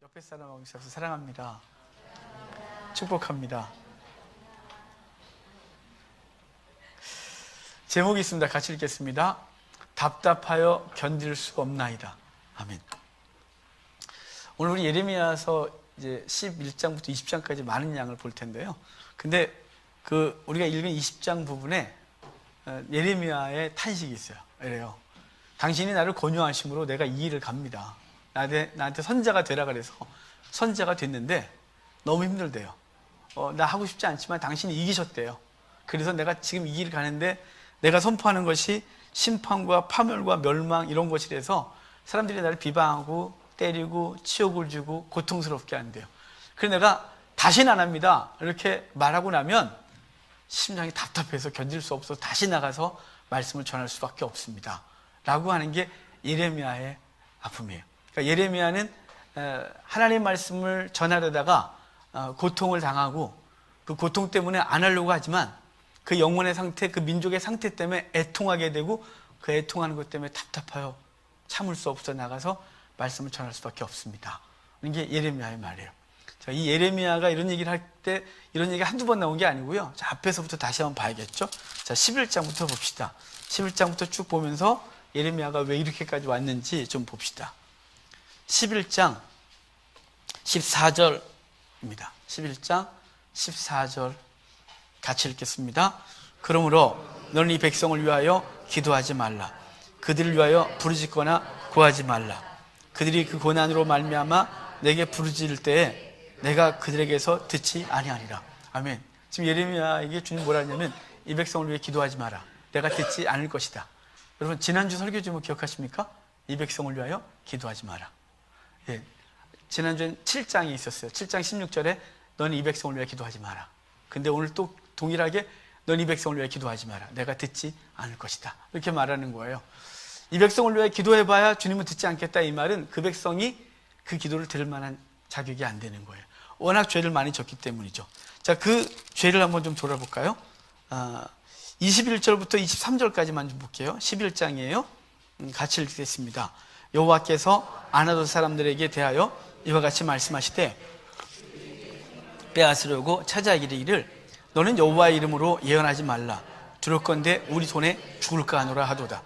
옆에 사람하고 있어서 사랑합니다. 축복합니다. 제목이 있습니다. 같이 읽겠습니다. 답답하여 견딜 수 없나이다. 아멘. 오늘 우리 예레미야서 이제 11장부터 20장까지 많은 양을 볼 텐데요. 근데 우리가 읽은 20장 부분에 예레미야의 탄식이 있어요. 이래요. 당신이 나를 권유하심으로 내가 이 일을 갑니다. 나한테 선자가 되라 그래서 선자가 됐는데 너무 힘들대요. 나 하고 싶지 않지만 당신이 이기셨대요. 그래서 내가 지금 이 일을 가는데 내가 선포하는 것이 심판과 파멸과 멸망 이런 것이라서 사람들이 나를 비방하고 때리고 치욕을 주고 고통스럽게 한대요. 그래서 내가 다시는 안 합니다 이렇게 말하고 나면 심장이 답답해서 견딜 수 없어서 다시 나가서 말씀을 전할 수밖에 없습니다 라고 하는 게 예레미야의 아픔이에요. 그러니까 예레미야는 하나님 말씀을 전하려다가 고통을 당하고 그 고통 때문에 안 하려고 하지만 그 영혼의 상태, 그 민족의 상태 때문에 애통하게 되고 그 애통하는 것 때문에 답답하여 참을 수 없어 나가서 말씀을 전할 수밖에 없습니다. 이게 예레미야의 말이에요. 자, 이 예레미야가 이런 얘기를 할 때 이런 얘기가 한두 번 나온 게 아니고요. 자, 앞에서부터 다시 한번 봐야겠죠. 자, 11장부터 봅시다. 11장부터 쭉 보면서 예레미야가 왜 이렇게까지 왔는지 좀 봅시다. 11장 14절입니다. 11장 14절 같이 읽겠습니다. 그러므로 너는 이 백성을 위하여 기도하지 말라. 그들을 위하여 부르짖거나 구하지 말라. 그들이 그 고난으로 말미암아 내게 부르짖을 때에 내가 그들에게서 듣지 아니하리라. 아멘. 지금 예레미야에게 주님 뭐라 하냐면 이 백성을 위해 기도하지 마라. 내가 듣지 않을 것이다. 여러분 지난주 설교 제목 기억하십니까? 이 백성을 위하여 기도하지 마라. 예, 지난주엔 7장이 있었어요. 7장 16절에 너는 이 백성을 위해 기도하지 마라. 근데 오늘 또 동일하게 너는 이 백성을 위해 기도하지 마라. 내가 듣지 않을 것이다. 이렇게 말하는 거예요. 이 백성을 위해 기도해봐야 주님은 듣지 않겠다. 이 말은 그 백성이 그 기도를 들을 만한 자격이 안 되는 거예요. 워낙 죄를 많이 졌기 때문이죠. 자, 그 죄를 한번 좀 돌아볼까요? 21절부터 23절까지만 좀 볼게요. 11장이에요. 같이 읽겠습니다. 여호와께서 아나돗 사람들에게 대하여 이와 같이 말씀하시되 빼앗으려고 찾아이르기를 너는 여호와의 이름으로 예언하지 말라. 두렵건대 우리 손에 죽을까 하노라 하도다.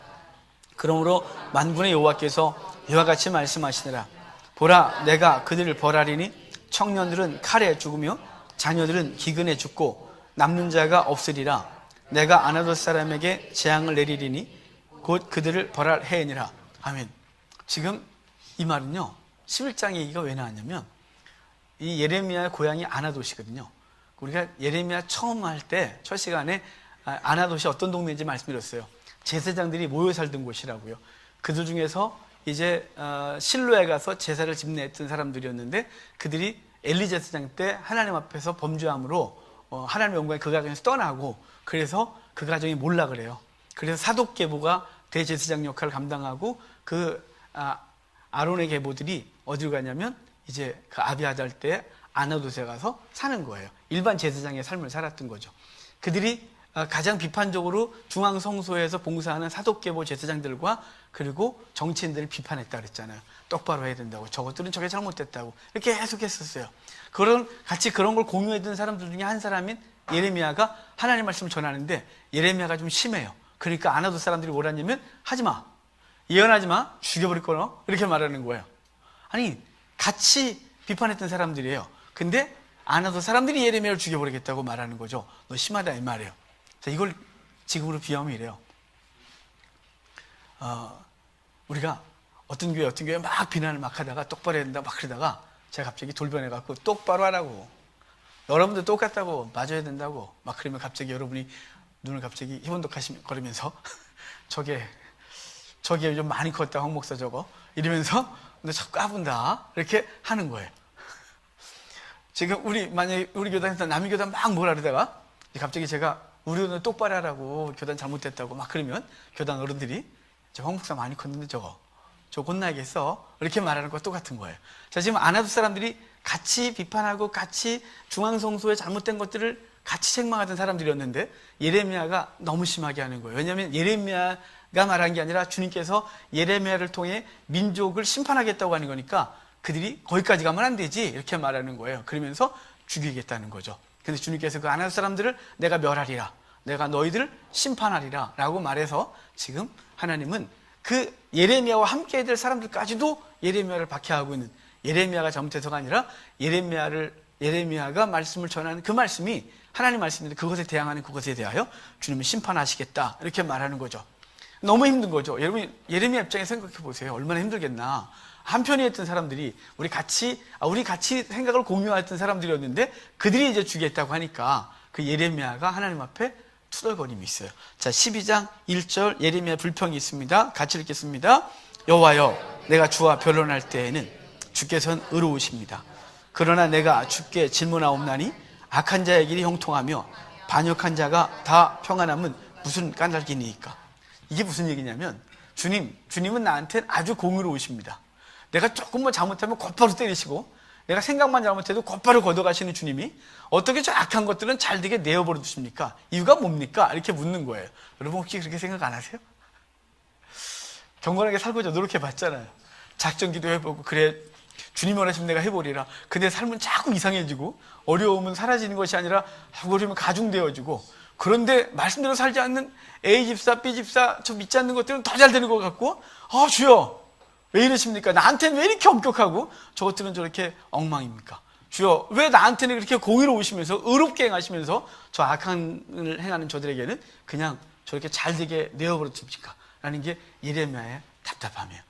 그러므로 만군의 여호와께서 이와 같이 말씀하시니라. 보라, 내가 그들을 벌하리니 청년들은 칼에 죽으며 자녀들은 기근에 죽고 남는 자가 없으리라. 내가 아나돗 사람에게 재앙을 내리리니 곧 그들을 벌할 해이니라. 아멘. 지금 이 말은요 11장 얘기가 왜 나왔냐면 이 예레미야의 고향이 아나돗이거든요. 우리가 예레미야 처음 할 때 첫 시간에 아나돗이 어떤 동네인지 말씀드렸어요. 제사장들이 모여 살던 곳이라고요. 그들 중에서 이제 실로에 가서 제사를 집례했던 사람들이었는데 그들이 엘리 제사장 때 하나님 앞에서 범죄함으로 하나님의 영광이 그 가정에서 떠나고 그래서 그 가정이 몰락을 해요. 그래서 사독 계보가 대제사장 역할을 감당하고 그 아론의 계보들이 어디로 가냐면 이제 그 아비아달 때 아나돗에 가서 사는 거예요. 일반 제사장의 삶을 살았던 거죠. 그들이 가장 비판적으로 중앙성소에서 봉사하는 사독계보 제사장들과 그리고 정치인들을 비판했다 그랬잖아요. 똑바로 해야 된다고. 저것들은 저게 잘못됐다고. 이렇게 계속 했었어요. 같이 그런 걸 공유했던 사람들 중에 한 사람인 예레미야가 하나님 말씀을 전하는데 예레미야가 좀 심해요. 그러니까 아나돗 사람들이 뭐라 했냐면 하지 마. 예언하지 마. 죽여버릴 거야. 이렇게 말하는 거예요. 아니 같이 비판했던 사람들이에요. 근데 아나돗 사람들이 예레미야를 죽여버리겠다고 말하는 거죠. 너 심하다 이 말이에요. 자, 이걸 지금으로 비하면 이래요. 우리가 어떤 교회 막 비난을 막 하다가 똑바로 해야 된다 막 그러다가 제가 갑자기 돌변해갖고 똑바로 하라고. 여러분들 똑같다고 맞아야 된다고 막 그러면 갑자기 여러분이 눈을 갑자기 희번덕거리면서 저게 좀 많이 컸다 황 목사 저거 이러면서 너 자꾸 까분다 이렇게 하는 거예요. 지금 만약에 우리 교단에서 남의 교단 막 뭐라 그러다가 갑자기 제가 우리 교단 똑바로 하라고 교단 잘못됐다고 막 그러면 교단 어른들이 저 황 목사 많이 컸는데 저거 혼나야겠어 이렇게 말하는 것과 똑같은 거예요. 자, 지금 아나돗 사람들이 같이 비판하고 같이 중앙성소에 잘못된 것들을 같이 책망하던 사람들이었는데 예레미야가 너무 심하게 하는 거예요. 왜냐하면 예레미야가 말한 게 아니라 주님께서 예레미야를 통해 민족을 심판하겠다고 하는 거니까 그들이 거기까지 가면 안 되지 이렇게 말하는 거예요. 그러면서 죽이겠다는 거죠. 근데 주님께서 그 아낙 사람들을 내가 멸하리라, 내가 너희들을 심판하리라 라고 말해서 지금 하나님은 그 예레미야와 함께 될 사람들까지도 예레미야를 박해하고 있는, 예레미야가 잘못해서가 아니라 예레미야가 말씀을 전하는 그 말씀이 하나님 말씀인데 그것에 대항하는 그것에 대하여 주님은 심판하시겠다 이렇게 말하는 거죠. 너무 힘든 거죠. 여러분 예레미야 입장에 생각해 보세요. 얼마나 힘들겠나. 한편에 있던 사람들이 우리 같이 생각을 공유했던 사람들이었는데 그들이 이제 죽겠다고 하니까 그 예레미야가 하나님 앞에 투덜거림이 있어요. 자, 12장 1절 예레미야 불평이 있습니다. 같이 읽겠습니다. 여호와여, 내가 주와 변론할 때에는 주께서는 의로우십니다. 그러나 내가 주께 질문하옵나니 악한 자의 길이 형통하며 반역한 자가 다 평안함은 무슨 까닭이니까. 이게 무슨 얘기냐면 주님은 나한테 아주 공의로우십니다. 내가 조금만 잘못하면 곧바로 때리시고 내가 생각만 잘못해도 곧바로 걷어가시는 주님이 어떻게 저 악한 것들은 잘 되게 내어버려 두십니까? 이유가 뭡니까? 이렇게 묻는 거예요. 여러분 혹시 그렇게 생각 안 하세요? 경건하게 살고자 노력해봤잖아요. 작전기도 해보고 그래 주님 원하시면 내가 해보리라. 근데 삶은 자꾸 이상해지고 어려움은 사라지는 것이 아니라 어려움은 가중되어지고, 그런데 말씀대로 살지 않는 A 집사, B 집사, 저 믿지 않는 것들은 더 잘 되는 것 같고, 주여 왜 이러십니까? 나한테는 왜 이렇게 엄격하고 저것들은 저렇게 엉망입니까? 주여 왜 나한테는 그렇게 공의로우시면서 의롭게 행하시면서 저 악한 을 행하는 저들에게는 그냥 저렇게 잘 되게 내어버려 주십니까? 라는 게 예레미야의 답답함이에요.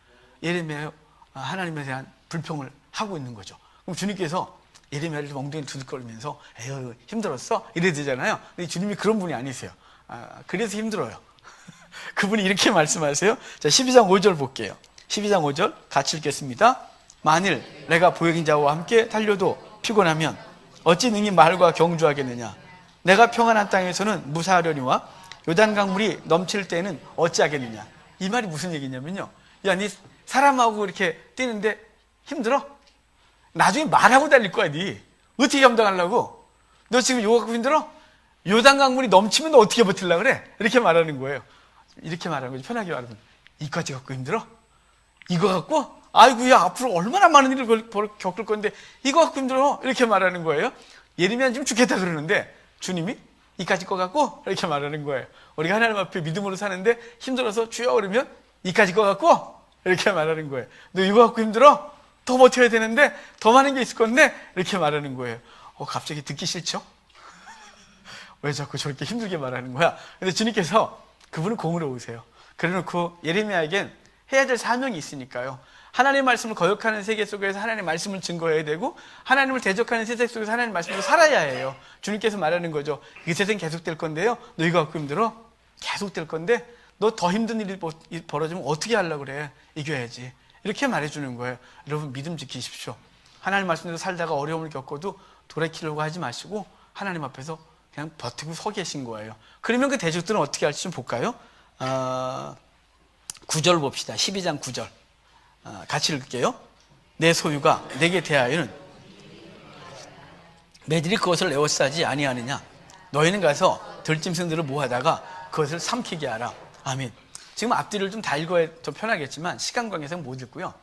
예레미야의 하나님에 대한 불평을 하고 있는 거죠. 그럼 주님께서 예레미야를 엉덩이를 두들거리면서 에휴 힘들었어? 이래야 되잖아요. 근데 주님이 그런 분이 아니세요. 그래서 힘들어요. 그분이 이렇게 말씀하세요. 자, 12장 5절 볼게요. 12장 5절 같이 읽겠습니다. 만일 내가 보역인 자와 함께 달려도 피곤하면 어찌 능히 말과 경주하겠느냐. 내가 평안한 땅에서는 무사하려니와 요단 강물이 넘칠 때는 어찌하겠느냐. 이 말이 무슨 얘기냐면요, 야, 네 사람하고 이렇게 뛰는데 힘들어? 나중에 말하고 달릴 거야. 네 어떻게 감당하려고? 너 지금 이거 갖고 힘들어? 요단 강물이 넘치면 너 어떻게 버틸라 그래? 이렇게 말하는 거예요. 이렇게 말하는 거죠. 편하게 말하면 이까지 갖고 힘들어? 이거 갖고? 아이고야, 앞으로 얼마나 많은 일을 겪을 건데 이거 갖고 힘들어? 이렇게 말하는 거예요. 예레미야는 지금 죽겠다 그러는데 주님이 이까지 거 갖고? 이렇게 말하는 거예요. 우리가 하나님 앞에 믿음으로 사는데 힘들어서 주여 그러면 이까지 거 갖고? 이렇게 말하는 거예요. 너 이거 갖고 힘들어? 더 버텨야 되는데 더 많은 게 있을 건데 이렇게 말하는 거예요. 갑자기 듣기 싫죠? 왜 자꾸 저렇게 힘들게 말하는 거야? 근데 주님께서 그분은 공의로우세요. 그래놓고 예레미야에겐 해야 될 사명이 있으니까요. 하나님의 말씀을 거역하는 세계 속에서 하나님의 말씀을 증거해야 되고, 하나님을 대적하는 세상 속에서 하나님의 말씀으로 살아야 해요. 주님께서 말하는 거죠. 이 세상 계속될 건데요, 너 이거 갖고 힘들어? 계속될 건데 너 더 힘든 일이 벌어지면 어떻게 하려고 그래? 이겨야지. 이렇게 말해주는 거예요. 여러분 믿음 지키십시오. 하나님 말씀대로 살다가 어려움을 겪어도 돌이키려고 하지 마시고 하나님 앞에서 그냥 버티고 서 계신 거예요. 그러면 그 대적들은 어떻게 할지 좀 볼까요? 9절 봅시다. 12장 9절 같이 읽을게요. 내 소유가 내게 대하여는 매들이 그것을 에워싸지 아니하느냐. 너희는 가서 들짐승들을 모아다가 그것을 삼키게 하라. 아멘. 지금 앞뒤를 좀 다 읽어야 더 편하겠지만 시간 관계상 못 읽고요.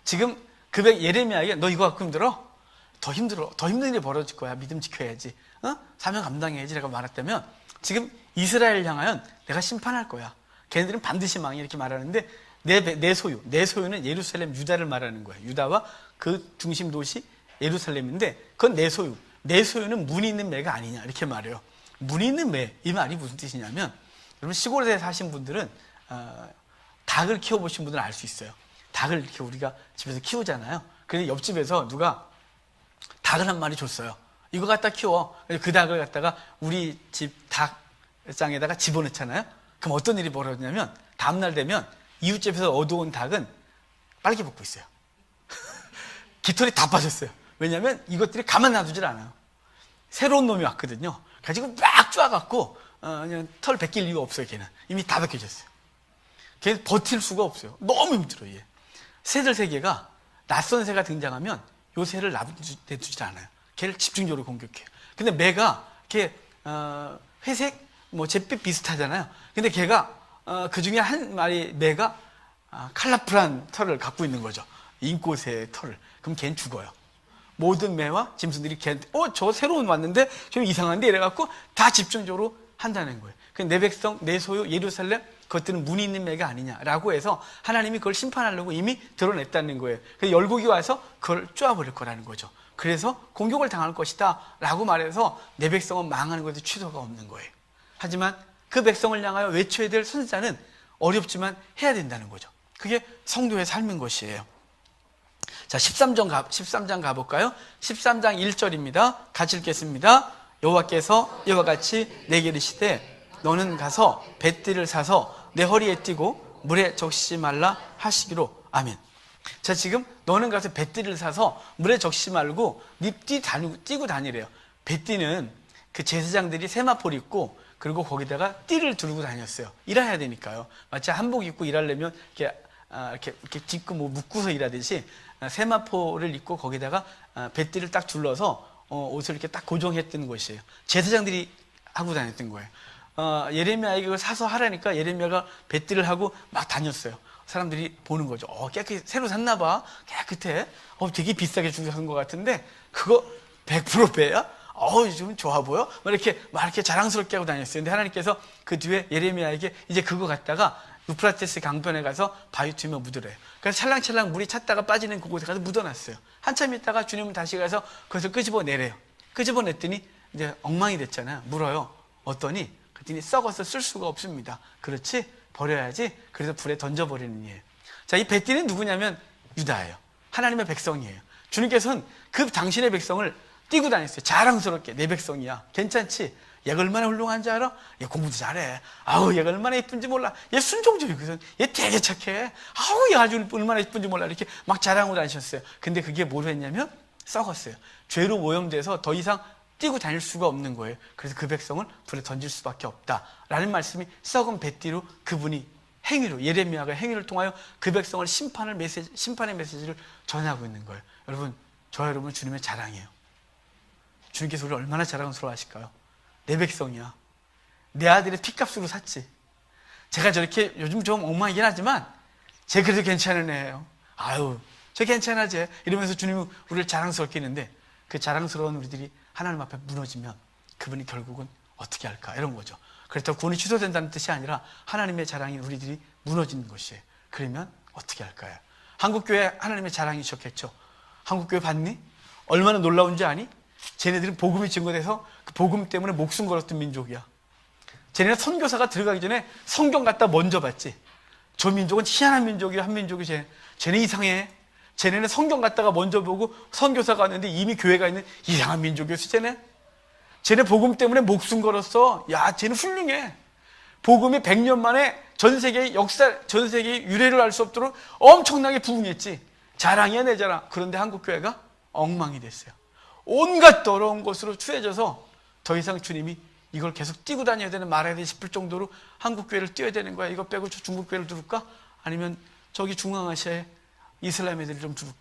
지금 예레미야에게 너 이거 갖고 힘들어? 더 힘든 일이 벌어질 거야. 믿음 지켜야지. 사명 감당해야지 라고 말했다면 지금 이스라엘 향하여 내가 심판할 거야. 걔네들은 반드시 망해 이렇게 말하는데 내 소유는 예루살렘 유다를 말하는 거예요. 유다와 그 중심 도시 예루살렘인데 그건 내 소유는 문이 있는 매가 아니냐 이렇게 말해요. 문이 있는 매, 이 말이 무슨 뜻이냐면 여러분 시골에 사신 분들은 닭을 키워보신 분들은 알 수 있어요. 닭을 이렇게 우리가 집에서 키우잖아요. 그런데 옆집에서 누가 닭을 한 마리 줬어요. 이거 갖다 키워. 그 닭을 갖다가 우리 집 닭장에다가 집어넣잖아요. 그럼 어떤 일이 벌어지냐면 다음날 되면 이웃집에서 얻어온 닭은 빨개 벗고 있어요. 깃털이 다 빠졌어요. 왜냐하면 이것들이 가만 놔두질 않아요. 새로운 놈이 왔거든요. 가지고 막 쪼아갖고 그냥 털 벗길 이유가 없어요. 걔는 이미 다 벗겨졌어요. 걔는 버틸 수가 없어요. 너무 힘들어요. 얘. 새들 세계가 낯선 새가 등장하면 요 새를 내두질 않아요. 걔를 집중적으로 공격해요. 근데 매가 이렇게 회색, 잿빛 비슷하잖아요. 근데 걔가 그 중에 한 마리 매가 컬러풀한 털을 갖고 있는 거죠. 인꽃의 털을. 그럼 걔는 죽어요. 모든 매와 짐승들이 걔한테 저 새로운 왔는데 좀 이상한데 이래갖고 다 집중적으로 한다는 거예요. 내 백성, 내 소유 예루살렘, 그것들은 문이 있는 매가 아니냐라고 해서 하나님이 그걸 심판하려고 이미 드러냈다는 거예요. 그래서 열국이 와서 그걸 쪼아버릴 거라는 거죠. 그래서 공격을 당할 것이다 라고 말해서 내 백성은 망하는 것에 취소가 없는 거예요. 하지만 그 백성을 향하여 외쳐야 될 선지자는 어렵지만 해야 된다는 거죠. 그게 성도의 삶인 것이에요. 자, 13장 가볼까요? 13장 1절입니다. 같이 읽겠습니다. 여호와께서 이와 같이 내게 이르시되 너는 가서 뱃띠를 사서 내 허리에 띠고 물에 적시지 말라 하시기로. 아멘. 자, 지금 너는 가서 뱃띠를 사서 물에 적시지 말고 네 띠고 다니래요. 뱃띠는 그 제사장들이 세마포를 입고 그리고 거기다가 띠를 두르고 다녔어요. 일해야 되니까요. 마치 한복 입고 일하려면 이렇게 짚고 묶고서 일하듯이 세마포를 입고 거기다가 뱃띠를 딱 둘러서 옷을 이렇게 딱 고정했던 것이에요. 제사장들이 하고 다녔던 거예요. 예레미야에게 그걸 사서 하라니까 예레미야가 뱃띠를 하고 막 다녔어요. 사람들이 보는 거죠. 깨끗이 새로 샀나 봐. 깨끗해. 되게 비싸게 주고 산 것 같은데 그거 100% 배야? 좀 좋아 보여? 막 이렇게 자랑스럽게 하고 다녔어요. 근데 하나님께서 그 뒤에 예레미야에게 이제 그거 갖다가 유프라테스 강변에 가서 바위 튀며 묻으래요. 그래서 찰랑찰랑 물이 찼다가 빠지는 그곳에 가서 묻어놨어요. 한참 있다가 주님은 다시 가서 그것을 끄집어내래요. 끄집어냈더니 이제 엉망이 됐잖아요. 물어요. 그랬더니 썩어서 쓸 수가 없습니다. 그렇지? 버려야지. 그래서 불에 던져버리는 일이에요. 자, 이 뱃띠는 누구냐면 유다예요. 하나님의 백성이에요. 주님께서는 그 당신의 백성을 띄고 다녔어요. 자랑스럽게. 내 백성이야. 괜찮지? 얘가 얼마나 훌륭한지 알아? 얘 공부도 잘해. 얘가 얼마나 예쁜지 몰라. 얘 순종적이거든. 얘 되게 착해. 얘 아주 얼마나 예쁜지 몰라. 이렇게 막 자랑하고 다니셨어요. 근데 그게 뭘 했냐면 썩었어요. 죄로 오염돼서 더 이상 띄고 다닐 수가 없는 거예요. 그래서 그 백성을 불에 던질 수밖에 없다라는 말씀이 썩은 뱃띠로 그분이 행위로, 예레미야가 행위를 통하여 그 백성을 심판의 메시지를 전하고 있는 거예요. 여러분, 저와 여러분 주님의 자랑이에요. 주님께서 우리를 얼마나 자랑스러워 하실까요? 내 백성이야. 내 아들의 피값으로 샀지. 제가 저렇게 요즘 좀 엉망이긴 하지만 쟤 그래도 괜찮은 애예요. 쟤 괜찮아지. 이러면서 주님이 우리를 자랑스럽게 했는데 그 자랑스러운 우리들이 하나님 앞에 무너지면 그분이 결국은 어떻게 할까? 이런 거죠. 그렇다고 구원이 취소된다는 뜻이 아니라 하나님의 자랑이 우리들이 무너지는 것이에요. 그러면 어떻게 할까요? 한국교회 하나님의 자랑이셨겠죠. 한국교회 봤니? 얼마나 놀라운지 아니? 쟤네들은 복음이 증거돼서 그 복음 때문에 목숨 걸었던 민족이야. 쟤네는 선교사가 들어가기 전에 성경 갖다 먼저 봤지. 저 민족은 희한한 민족이야. 한 민족이 쟤네 이상해. 쟤네는 성경 갖다가 먼저 보고 선교사가 왔는데 이미 교회가 있는 이상한 민족이었어. 쟤네 복음 때문에 목숨 걸었어. 쟤는 훌륭해. 복음이 100년 만에 전 세계의 역사, 전 세계의 유래를 알 수 없도록 엄청나게 부흥했지. 자랑이야, 내 자랑. 그런데 한국교회가 엉망이 됐어요. 온갖 더러운 것으로 추해져서 더 이상 주님이 이걸 계속 뛰고 다녀야 되는, 말아야 돼 싶을 정도로 한국교회를 뛰어야 되는 거야. 이거 빼고 중국교회를 두를까? 아니면 저기 중앙아시아에 이슬람 애들이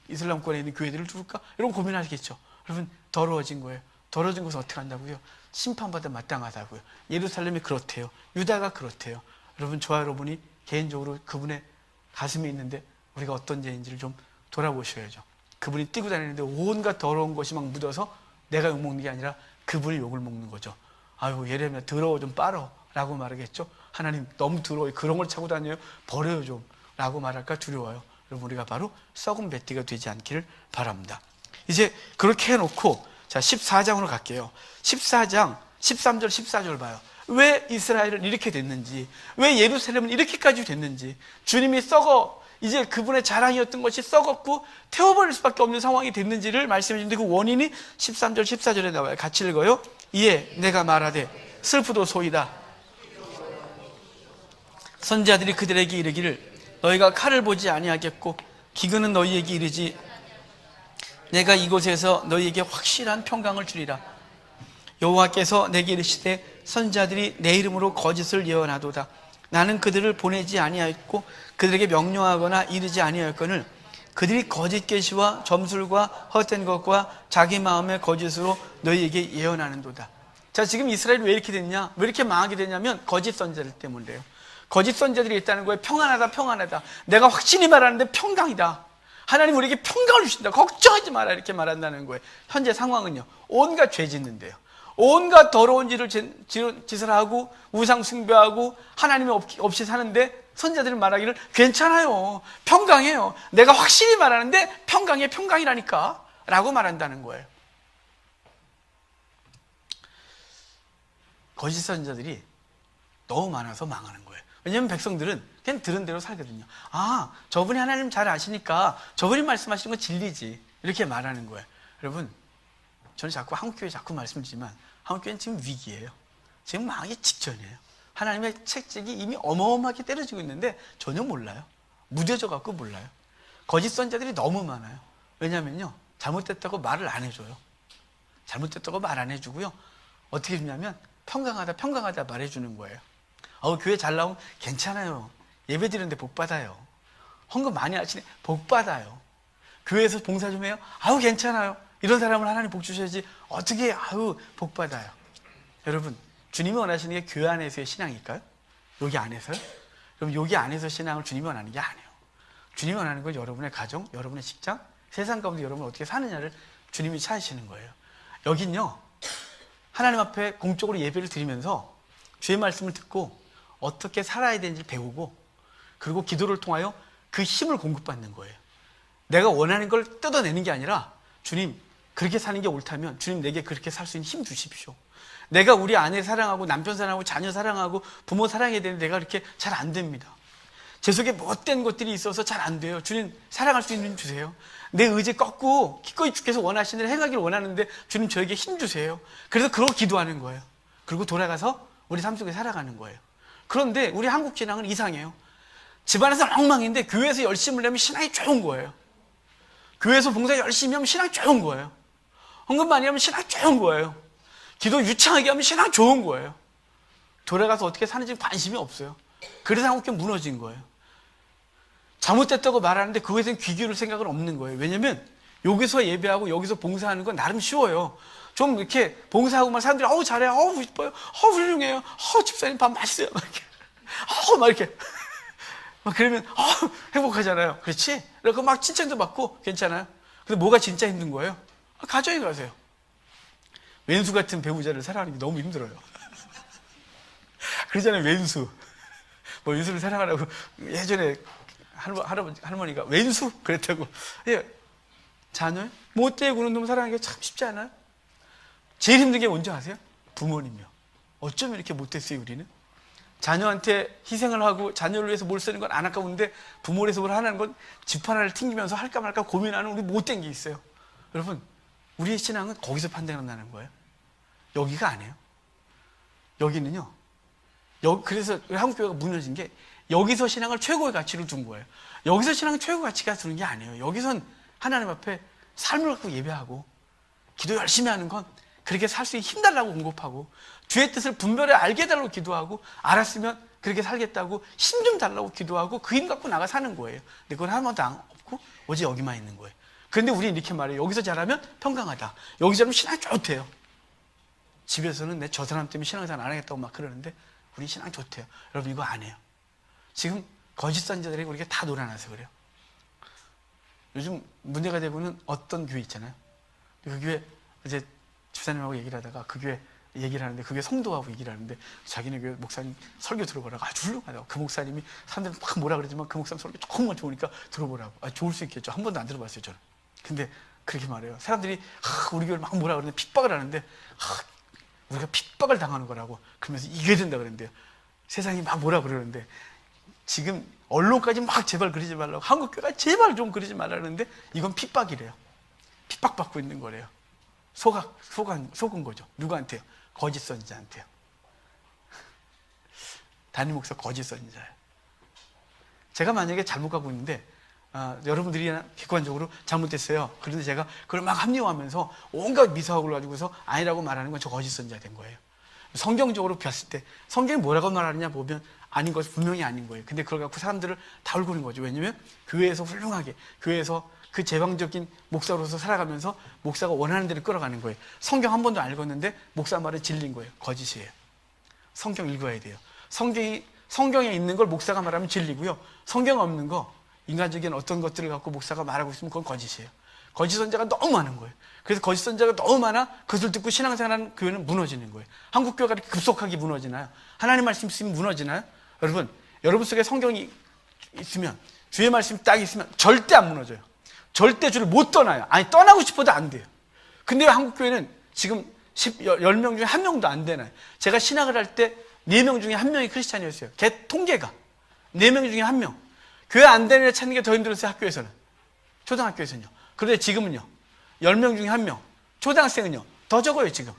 이슬람권에 있는 교회들을 두를까? 이런 고민하시겠죠. 여러분, 더러워진 거예요. 더러워진 것은 어떻게 한다고요? 심판받아 마땅하다고요. 예루살렘이 그렇대요. 유다가 그렇대요. 여러분, 저와 여러분이 개인적으로 그분의 가슴에 있는데 우리가 어떤 죄인지를 좀 돌아보셔야죠. 그분이 뛰고 다니는데 온갖 더러운 것이 막 묻어서 내가 욕먹는 게 아니라 그분이 욕을 먹는 거죠. 예레미야 더러워 좀 빨어 라고 말하겠죠. 하나님 너무 더러워요. 그런 걸 차고 다녀요. 버려요 좀 라고 말할까 두려워요. 여러분, 우리가 바로 썩은 뱃띠가 되지 않기를 바랍니다. 이제 그렇게 해놓고 자 14장으로 갈게요. 14장 13절 14절 봐요. 왜 이스라엘은 이렇게 됐는지, 왜 예루살렘은 이렇게까지 됐는지, 주님이 이제 그분의 자랑이었던 것이 썩었고 태워버릴 수밖에 없는 상황이 됐는지를 말씀해 주는데 그 원인이 13절 14절에 나와요. 같이 읽어요. 이에 내가 말하되 슬프도소이다. 선지자들이 그들에게 이르기를 너희가 칼을 보지 아니하겠고 기근은 너희에게 이르지 내가 이곳에서 너희에게 확실한 평강을 주리라. 여호와께서 내게 이르시되 선지자들이 내 이름으로 거짓을 예언하도다. 나는 그들을 보내지 아니하였고 그들에게 명령하거나 이르지 아니하였거늘 그들이 거짓 계시와 점술과 헛된 것과 자기 마음의 거짓으로 너희에게 예언하는도다. 자, 지금 이스라엘이 왜 이렇게 됐냐? 왜 이렇게 망하게 됐냐면 거짓 선지자들 때문이래요. 거짓 선지자들이 있다는 거예요. 평안하다, 평안하다. 내가 확실히 말하는데 평강이다. 하나님 우리에게 평강을 주신다. 걱정하지 마라. 이렇게 말한다는 거예요. 현재 상황은요, 온갖 죄 짓는데요, 온갖 더러운 짓을 하고 우상 숭배하고 하나님이 없이 사는데 선지자들은 말하기를 괜찮아요, 평강해요. 내가 확실히 말하는데 평강해, 평강이라니까 라고 말한다는 거예요. 거짓 선지자들이 너무 많아서 망하는 거예요. 왜냐하면 백성들은 그냥 들은 대로 살거든요. 아, 저분이 하나님 잘 아시니까 저분이 말씀하시는 건 진리지, 이렇게 말하는 거예요. 여러분, 저는 자꾸 한국교회 자꾸 말씀드리지만 한국교회는 지금 위기예요. 지금 망하기 직전이에요. 하나님의 책찍이 이미 어마어마하게 때려지고 있는데 전혀 몰라요. 무뎌져 갖고 몰라요. 거짓 선지자들이 너무 많아요. 왜냐하면요, 잘못됐다고 말을 안 해줘요. 잘못됐다고 말 안 해주고요, 어떻게 했냐면 평강하다 평강하다 말해주는 거예요. 교회 잘 나오면 괜찮아요, 예배 드리는데 복 받아요, 헌금 많이 하시네, 복 받아요, 교회에서 봉사 좀 해요, 괜찮아요, 이런 사람을 하나님 복 주셔야지 어떻게 복 받아요. 여러분, 주님이 원하시는 게 교회 안에서의 신앙일까요? 여기 안에서요? 그럼 여기 안에서 신앙을 주님이 원하는 게 아니에요. 주님이 원하는 건 여러분의 가정, 여러분의 직장, 세상 가운데 여러분이 어떻게 사느냐를 주님이 찾으시는 거예요. 여긴요, 하나님 앞에 공적으로 예배를 드리면서 주의 말씀을 듣고 어떻게 살아야 되는지 배우고, 그리고 기도를 통하여 그 힘을 공급받는 거예요. 내가 원하는 걸 뜯어내는 게 아니라, 주님, 그렇게 사는 게 옳다면 주님 내게 그렇게 살 수 있는 힘 주십시오. 내가 우리 아내 사랑하고 남편 사랑하고 자녀 사랑하고 부모 사랑해야 되는데 내가 그렇게 잘 안 됩니다. 제 속에 못된 것들이 있어서 잘 안 돼요. 주님, 사랑할 수 있는 힘 주세요. 내 의지 꺾고 기꺼이 주께서 원하시는 일 행하기를 원하는데 주님 저에게 힘 주세요. 그래서 그러고 기도하는 거예요. 그리고 돌아가서 우리 삶 속에 살아가는 거예요. 그런데 우리 한국 신앙은 이상해요. 집안에서 엉망인데 교회에서 열심을 내면 신앙이 좋은 거예요. 교회에서 봉사 열심히 하면 신앙이 좋은 거예요. 헌금 많이 하면 신앙이 좋은 거예요. 기도 유창하게 하면 신앙이 좋은 거예요. 돌아가서 어떻게 사는지 관심이 없어요. 그래서 한국교회 무너진 거예요. 잘못됐다고 말하는데 그거에 대한 귀 기울일 생각은 없는 거예요. 왜냐면 여기서 예배하고 여기서 봉사하는 건 나름 쉬워요. 좀 이렇게 봉사하고 막 사람들이 잘해, 이뻐요, 훌륭해요, 집사님 밥 맛있어요, 막 이렇게 막 그러면 행복하잖아요. 그렇지? 그래서 막 칭찬도 받고 괜찮아요. 근데 뭐가 진짜 힘든 거예요? 가정에 가세요. 왼수 같은 배우자를 사랑하는 게 너무 힘들어요. 그러잖아요, 왼수. 왼수를 사랑하라고 예전에 할머니가 왼수 그랬다고. 자녀 못되게 구는 놈 사랑하기가 참 쉽지 않아요? 제일 힘든 게 뭔지 아세요? 부모님이요. 어쩜 이렇게 못됐어요, 우리는? 자녀한테 희생을 하고 자녀를 위해서 뭘 쓰는 건 안 아까운데 부모를 위해서 뭘 하는 건 집 하나를 튕기면서 할까 말까 고민하는 우리 못된 게 있어요. 여러분, 우리의 신앙은 거기서 판단을 나는 거예요. 여기가 아니에요. 여기는요, 그래서 한국교회가 무너진 게 여기서 신앙을 최고의 가치를 준 거예요. 여기서 신앙은 최고의 가치가 주는 게 아니에요. 여기선 하나님 앞에 삶을 갖고 예배하고 기도 열심히 하는 건 그렇게 살 수 있는 힘 달라고 공급하고, 주의 뜻을 분별해 알게 해달라고 기도하고, 알았으면 그렇게 살겠다고 힘 좀 달라고 기도하고 그 힘 갖고 나가 사는 거예요. 근데 그건 하나도 없고 오직 여기만 있는 거예요. 그런데 우리는 이렇게 말해요. 여기서 잘하면 평강하다, 여기서 잘하면 신앙이 좋대요. 집에서는 내 저 사람 때문에 신앙생활 안 하겠다고 막 그러는데 우리 신앙이 좋대요. 여러분, 이거 안 해요. 지금 거짓 선지자들에게 우리가 다 놀아나서 그래요. 요즘 문제가 되고는 어떤 교회 있잖아요. 그 교회 이제 집사님하고 얘기를 하다가 그 교회 얘기를 하는데, 그 교회 성도하고 얘기를 하는데 자기네 교회 목사님 설교 들어보라고 아주 훌륭하다고. 그 목사님이 사람들이 막 뭐라 그러지만 그 목사님 설교 조금만 좋으니까 들어보라고. 좋을 수 있겠죠. 한 번도 안 들어봤어요, 저는. 근데 그렇게 말해요. 사람들이 우리 교회를 막 뭐라 그러는데 핍박을 하는데 우리가 핍박을 당하는 거라고. 그러면서 이겨야 된다 그러는데요. 세상이 막 뭐라 그러는데 지금 언론까지 막 제발 그러지 말라고, 한국교회가 제발 좀 그러지 말라는데 이건 핍박이래요. 핍박받고 있는 거래요. 속은 거죠. 누구한테요? 거짓 선지자한테요. 담임 목사 거짓 선지자예요. 제가 만약에 잘못 가고 있는데 여러분들이 객관적으로 잘못됐어요. 그런데 제가 그걸 막 합리화하면서 온갖 미사학을 가지고서 아니라고 말하는 건 저 거짓 선지자 된 거예요. 성경적으로 봤을 때 성경이 뭐라고 말하느냐 보면 아닌 것이 분명히 아닌 거예요. 근데 그걸 갖고 사람들을 다 울고는 거죠. 왜냐면 교회에서 훌륭하게, 교회에서 그 제방적인 목사로서 살아가면서 목사가 원하는 대로 끌어가는 거예요. 성경 한 번도 안 읽었는데 목사 말은 진리인 거예요. 거짓이에요. 성경 읽어야 돼요. 성경에 있는 걸 목사가 말하면 진리고요. 성경 없는 거 인간적인 어떤 것들을 갖고 목사가 말하고 있으면 그건 거짓이에요. 거짓 선자가 너무 많은 거예요. 그래서 거짓 선자가 너무 많아 그것을 듣고 신앙생활하는 교회는 무너지는 거예요. 한국 교회가 이렇게 급속하게 무너지나요? 하나님 말씀 있으면 무너지나요? 여러분 속에 성경이 있으면, 주의 말씀이 딱 있으면 절대 안 무너져요. 절대 주를 못 떠나요. 아니, 떠나고 싶어도 안 돼요. 근데 왜 한국 교회는 지금 10명 중에 1명도 안 되나요? 제가 신학을 할 때 4명 중에 1명이 크리스찬이었어요. 통계가 4명 중에 1명. 교회 안 되는 애 찾는 게 더 힘들었어요. 학교에서는, 초등학교에서는요. 그런데 지금은요, 10명 중에 1명. 초등학생은요 더 적어요. 지금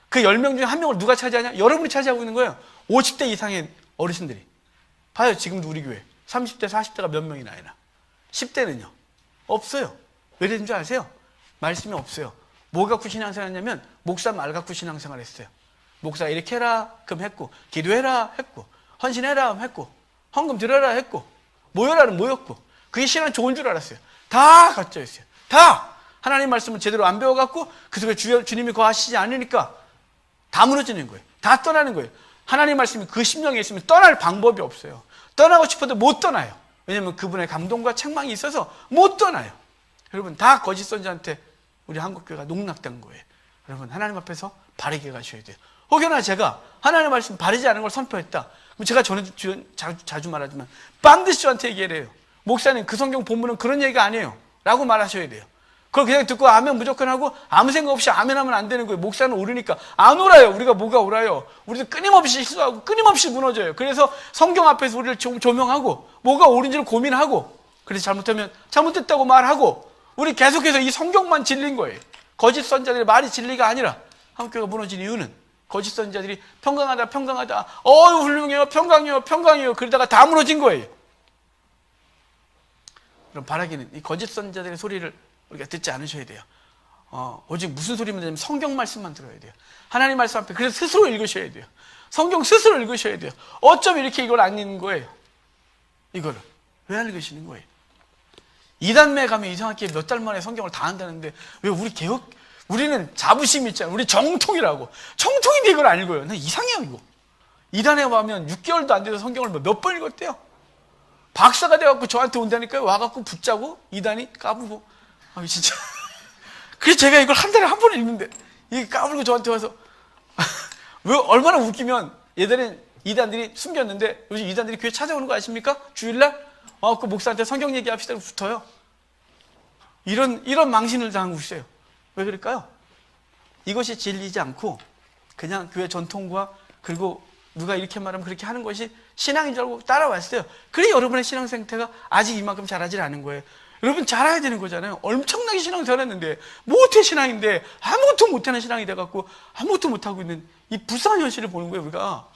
그 10명 중에 1명을 누가 차지하냐? 여러분이 차지하고 있는 거예요. 50대 이상의 어르신들이. 봐요. 지금도 우리 교회 30대 40대가 몇 명이나 되나. 10대는요 없어요. 왜 그런 줄 아세요? 말씀이 없어요. 뭐 갖고 신앙생활 했냐면 목사 말 갖고 신앙생활 했어요. 목사 이렇게 해라 그럼 했고, 기도해라 했고, 헌신해라 했고, 헌금 드려라 했고, 모여라는 모였고, 그게 신앙 좋은 줄 알았어요. 다 갖춰 있어요. 다 하나님 말씀을 제대로 안 배워갖고 그 속에 주님이 거하시지 않으니까 다 무너지는 거예요. 다 떠나는 거예요. 하나님 말씀이 그 심령에 있으면 떠날 방법이 없어요. 떠나고 싶어도 못 떠나요. 왜냐하면 그분의 감동과 책망이 있어서 못 떠나요. 여러분, 다 거짓 선지자한테 우리 한국교회가 농락된 거예요. 여러분, 하나님 앞에서 바르게 가셔야 돼요. 혹여나 제가 하나님 말씀 바르지 않은 걸 선포했다, 그럼 제가 전에도 자주 말하지만 반드시 저한테 얘기를 해요. 목사님, 그 성경 본문은 그런 얘기가 아니에요 라고 말하셔야 돼요. 그걸 그냥 듣고 아멘 무조건 하고 아무 생각 없이 아멘 하면 안 되는 거예요. 목사는 오르니까 안 오라요. 우리가 뭐가 오라요? 우리도 끊임없이 실수하고 끊임없이 무너져요. 그래서 성경 앞에서 우리를 조명하고 뭐가 옳은지를 고민하고, 그래서 잘못하면 잘못됐다고 말하고, 우리 계속해서 이 성경만 진리인 거예요. 거짓 선자들의 말이 진리가 아니라 한국교회가 무너진 이유는 거짓 선자들이 평강하다 훌륭해요 평강해요 그러다가 다 무너진 거예요. 그럼 바라기는 이 거짓 선자들의 소리를 우리가 듣지 않으셔야 돼요. 오직 무슨 소리만 들으면 성경 말씀만 들어야 돼요. 하나님 말씀 앞에 그래서 스스로 읽으셔야 돼요. 성경 스스로 읽으셔야 돼요. 어쩜 이렇게 이걸 안 읽는 거예요? 이거를 왜 안 읽으시는 거예요? 이단매 가면 이상하게 몇 달 만에 성경을 다 한다는데 왜 우리는 자부심이 있잖아요. 우리 정통이라고. 정통인데 이걸 안 읽어요. 나 이상해요 이거. 이단에 와면 6개월도 안 돼서 성경을 몇 번 읽었대요. 박사가 돼갖고 저한테 온다니까요. 와갖고 붙자고 이단이 까불고. 진짜. 그래서 제가 이걸 한 달에 한 번 읽는데 이게 까불고 저한테 와서 왜 얼마나 웃기면, 예전엔 이단들이 숨겼는데 요즘 이단들이 교회 찾아오는 거 아십니까? 주일날 그 목사한테 성경 얘기합시다 붙어요. 이런 망신을 당하고 있어요. 왜 그럴까요? 이것이 진리지 않고 그냥 교회 전통과, 그리고 누가 이렇게 말하면 그렇게 하는 것이 신앙인 줄 알고 따라왔어요. 그래 여러분의 신앙 상태가 아직 이만큼 잘하지 않은 거예요. 여러분 잘해야 되는 거잖아요. 엄청나게 신앙 잘했는데 모태 신앙인데 아무것도 못하는 신앙이 돼갖고 아무것도 못하고 있는 이 불쌍한 현실을 보는 거예요 우리가.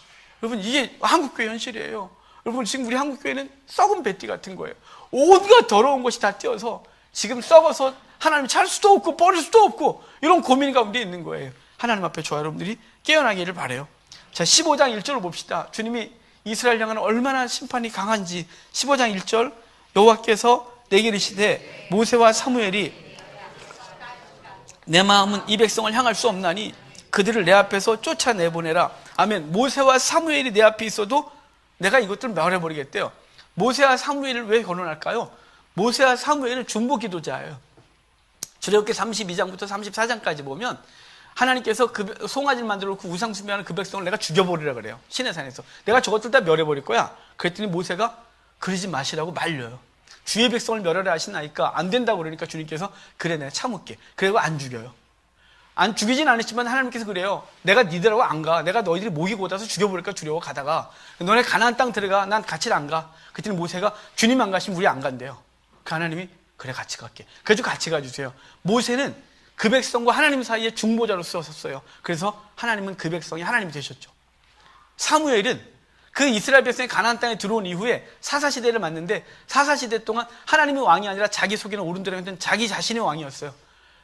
여러분, 이게 한국교회 현실이에요. 여러분, 지금 우리 한국교회는 썩은 배띠 같은 거예요. 온갖 더러운 것이 다 띄어서 지금 썩어서 하나님 찰 수도 없고 버릴 수도 없고 이런 고민 가운데 있는 거예요. 하나님 앞에 저와 여러분들이 깨어나기를 바라요. 자, 15장 1절을 봅시다. 주님이 이스라엘 향하는 얼마나 심판이 강한지. 15장 1절, 여호와께서 내게 이르시되 모세와 사무엘이 내 마음은 이 백성을 향할 수 없나니 그들을 내 앞에서 쫓아내보내라. 아멘. 모세와 사무엘이 내 앞에 있어도 내가 이것들을 멸해버리겠대요. 모세와 사무엘을 왜 거론할까요? 모세와 사무엘은 중보기도자예요. 출애굽기 32장부터 34장까지 보면 하나님께서 그 송아지를 만들어 놓고 우상 숭배하는 그 백성을 내가 죽여버리라 그래요. 시내산에서. 내가 저것들 다 멸해버릴 거야. 그랬더니 모세가 그러지 마시라고 말려요. 주의 백성을 멸하라 하시나이까 안 된다고 그러니까 주님께서 그래 내가 참을게. 그리고 안 죽여요. 안 죽이진 않았지만 하나님께서 그래요. 내가 니들하고 안 가. 내가 너희들이 목이 곧아서 죽여버릴까 두려워 가다가 너네 가나안 땅 들어가. 난 같이 안 가. 그랬더니 모세가 주님 안 가시면 우리 안 간대요. 그 하나님이 그래 같이 갈게. 그래서 같이 가주세요. 모세는 그 백성과 하나님 사이에 중보자로 쓰였어요. 그래서 하나님은 그 백성이 하나님이 되셨죠. 사무엘은 그 이스라엘 백성이 가나안 땅에 들어온 이후에 사사시대를 맞는데 사사시대 동안 하나님이 왕이 아니라 자기 속에는 오른도령했던 자기 자신의 왕이었어요.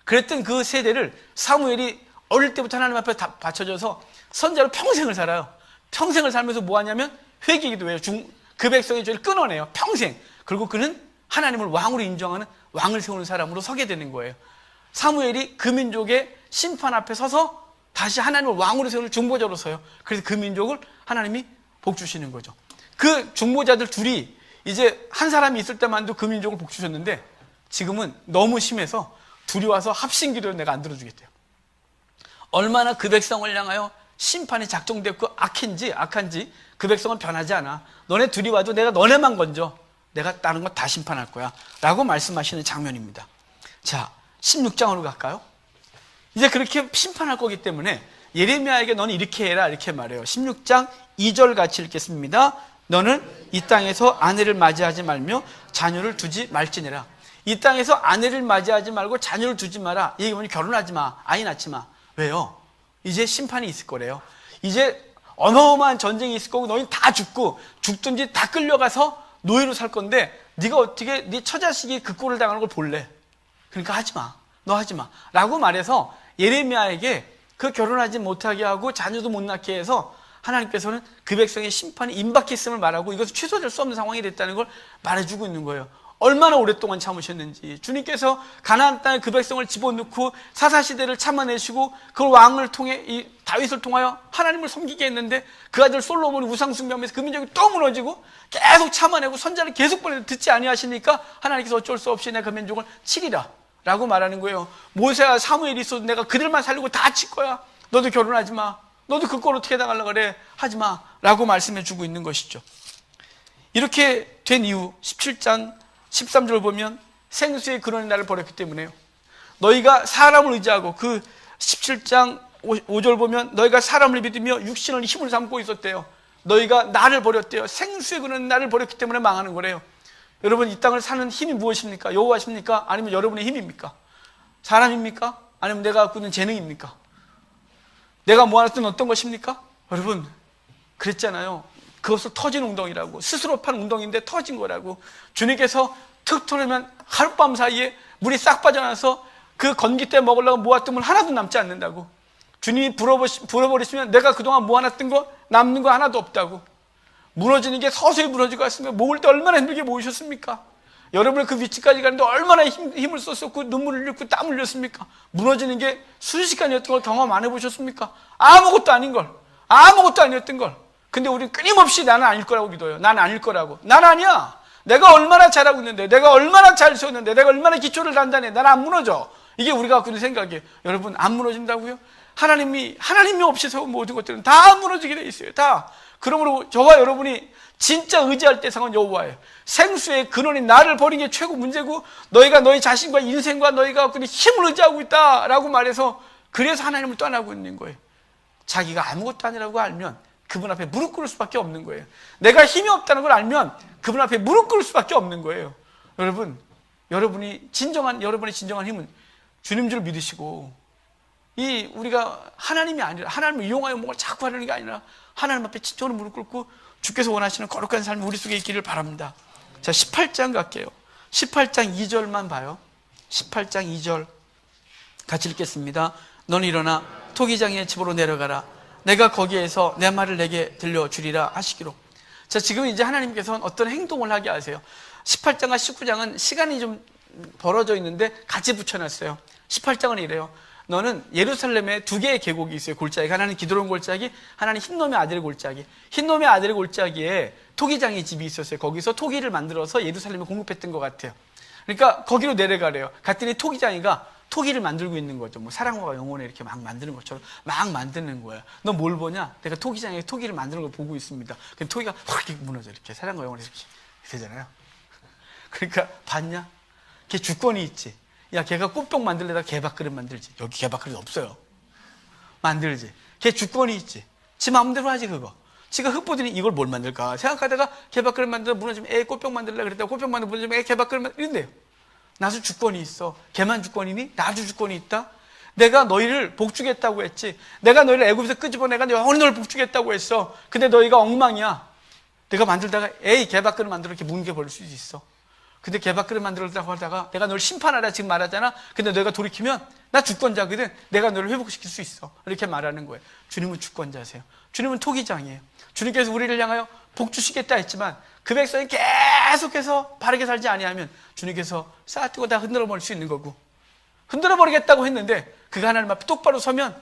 그랬던 그 세대를 사무엘이 어릴 때부터 하나님 앞에 다 바쳐져서 선자로 평생을 살아요. 평생을 살면서 뭐 하냐면 회개기도 해요. 그 백성의 죄를 끊어내요. 평생. 그리고 그는 하나님을 왕으로 인정하는 왕을 세우는 사람으로 서게 되는 거예요. 사무엘이 그 민족의 심판 앞에 서서 다시 하나님을 왕으로 세우는 중보자로 서요. 그래서 그 민족을 하나님이 복 주시는 거죠. 그 중보자들 둘이 이제 한 사람이 있을 때만도 그 민족을 복 주셨는데 지금은 너무 심해서 둘이 와서 합심기도를 내가 안 들어주겠대요. 얼마나 그 백성을 향하여 심판이 작정됐고 악한지 그 백성은 변하지 않아. 너네 둘이 와도 내가 너네만 건져. 내가 다른 거 다 심판할 거야 라고 말씀하시는 장면입니다. 자, 16장으로 갈까요? 이제 그렇게 심판할 거기 때문에 예레미야에게 너는 이렇게 해라 이렇게 말해요. 16장 2절 같이 읽겠습니다. 너는 이 땅에서 아내를 맞이하지 말며 자녀를 두지 말지니라. 이 땅에서 아내를 맞이하지 말고 자녀를 두지 마라. 이게 뭐냐, 결혼하지 마, 아이 낳지 마. 왜요? 이제 심판이 있을 거래요. 이제 어마어마한 전쟁이 있을 거고 너희는 다 죽고 죽든지 다 끌려가서 노예로 살 건데 네가 어떻게 네 처자식이 그 꼴을 당하는 걸 볼래? 그러니까 하지 마. 너 하지 마. 라고 말해서 예레미야에게 그 결혼하지 못하게 하고 자녀도 못 낳게 해서 하나님께서는 그 백성의 심판이 임박했음을 말하고 이것은 취소될 수 없는 상황이 됐다는 걸 말해주고 있는 거예요. 얼마나 오랫동안 참으셨는지. 주님께서 가나안 땅에 그 백성을 집어넣고 사사시대를 참아내시고 그걸 왕을 통해 이 다윗을 통하여 하나님을 섬기게 했는데 그 아들 솔로몬이 우상 숭배하면서 그 민족이 또 무너지고 계속 참아내고 선자를 계속 보내도 듣지 아니하시니까 하나님께서 어쩔 수 없이 내가 그 민족을 치리라 라고 말하는 거예요. 모세와 사무엘이 있어도 내가 그들만 살리고 다 칠 거야. 너도 결혼하지 마. 너도 그 꼴 어떻게 당하려고 그래. 하지 마 라고 말씀해 주고 있는 것이죠. 이렇게 된 이후 17장 13절 보면 생수의 근원이 나를 버렸기 때문에요. 너희가 사람을 의지하고 그 17장 5절 보면 너희가 사람을 믿으며 육신을 힘을 삼고 있었대요. 너희가 나를 버렸대요. 생수의 근원이 나를 버렸기 때문에 망하는 거래요. 여러분, 이 땅을 사는 힘이 무엇입니까? 여호와십니까? 아니면 여러분의 힘입니까? 사람입니까? 아니면 내가 갖고 있는 재능입니까? 내가 모아놨던 어떤 것입니까? 여러분, 그랬잖아요. 그것을 터진 웅덩이라고. 스스로 판 웅덩이인데 터진 거라고. 주님께서 툭 털으면 하룻밤 사이에 물이 싹 빠져나와서 그 건기 때 먹으려고 모았던 물 하나도 남지 않는다고. 주님이 불어버리시면 내가 그동안 모아놨던 거 남는 거 하나도 없다고. 무너지는 게 서서히 무너지고 왔으면 모을 때 얼마나 힘들게 모으셨습니까? 여러분의 그 위치까지 가는데 얼마나 힘을 썼었고 눈물을 흘렸고 땀을 흘렸습니까? 무너지는 게 순식간이었던 걸 경험 안 해보셨습니까? 아무것도 아닌 걸, 아무것도 아니었던 걸. 근데 우리는 끊임없이 나는 아닐 거라고 믿어요. 나는 아닐 거라고. 난 아니야. 내가 얼마나 잘하고 있는데, 내가 얼마나 잘 세웠는데, 내가 얼마나 기초를 단단해. 나는 안 무너져. 이게 우리가 갖고 있는 생각이에요. 여러분, 안 무너진다고요? 하나님이 없이 세운 모든 것들은 다 무너지게 돼 있어요. 다. 그러므로 저와 여러분이 진짜 의지할 대상은 여호와예요. 생수의 근원인 나를 버린 게 최고 문제고, 너희가 너희 자신과 인생과 너희가 갖고 있는 힘을 의지하고 있다라고 말해서 그래서 하나님을 떠나고 있는 거예요. 자기가 아무것도 아니라고 알면 그분 앞에 무릎 꿇을 수밖에 없는 거예요. 내가 힘이 없다는 걸 알면 그분 앞에 무릎 꿇을 수밖에 없는 거예요. 여러분, 여러분의 진정한 힘은 주님 줄 믿으시고, 우리가 하나님이 아니라 하나님을 이용하여 뭔가 자꾸 하려는 게 아니라 하나님 앞에 진정으로 무릎 꿇고 주께서 원하시는 거룩한 삶이 우리 속에 있기를 바랍니다. 자, 18장 갈게요. 18장 2절만 봐요. 18장 2절 같이 읽겠습니다. 너는 일어나 토기장의 집으로 내려가라. 내가 거기에서 내 말을 내게 들려주리라 하시기로. 자, 지금 이제 하나님께서는 어떤 행동을 하게 하세요. 18장과 19장은 시간이 좀 벌어져 있는데 같이 붙여놨어요. 18장은 이래요. 너는 예루살렘에 두 개의 계곡이 있어요. 골짜기. 하나는 기드론 골짜기, 하나는 흰놈의 아들의 골짜기. 흰놈의 아들의 골짜기에 토기장의 집이 있었어요. 거기서 토기를 만들어서 예루살렘에 공급했던 것 같아요. 그러니까 거기로 내려가래요. 갔더니 토기장이가 토기를 만들고 있는 거죠. 뭐 사랑과 영혼에 이렇게 막 만드는 것처럼 막 만드는 거야. 너 뭘 보냐? 내가 토기장에 토기를 만드는 걸 보고 있습니다. 그럼 토기가 확 이렇게 무너져. 이렇게 사랑과 영혼에 이렇게 되잖아요. 그러니까 봤냐? 걔 주권이 있지. 야, 걔가 꽃병 만들려다가 개밥그릇 만들지. 여기 개밥그릇 없어요. 만들지. 걔 주권이 있지. 지 마음대로 하지 그거. 지가 흙보더니 이걸 뭘 만들까 생각하다가 개밥그릇 만들어 무너지면 애 꽃병 만들려 그랬다가 꽃병 만들어 무너지면 애 개밥그릇 만들려 이런데요. 나도 주권이 있어. 걔만 주권이니? 나도 주권이 있다. 내가 너희를 복주겠다고 했지. 내가 너희를 애굽에서 끄집어내가 영원히 너를 복주겠다고 했어. 근데 너희가 엉망이야. 내가 만들다가 에이 개밥그릇 만들어 이렇게 뭉개버릴 수도 있어. 근데 개밥그릇 만들었다고 하다가 내가 너를 심판하라 지금 말하잖아. 근데 너희가 돌이키면 나 주권자거든. 내가 너를 회복시킬 수 있어. 이렇게 말하는 거예요. 주님은 주권자세요. 주님은 토기장이에요. 주님께서 우리를 향하여 복 주시겠다 했지만 그 백성이 계속해서 바르게 살지 아니하면 주님께서 싹뜨고 다 흔들어 버릴 수 있는 거고, 흔들어 버리겠다고 했는데 그가 하나님 앞에 똑바로 서면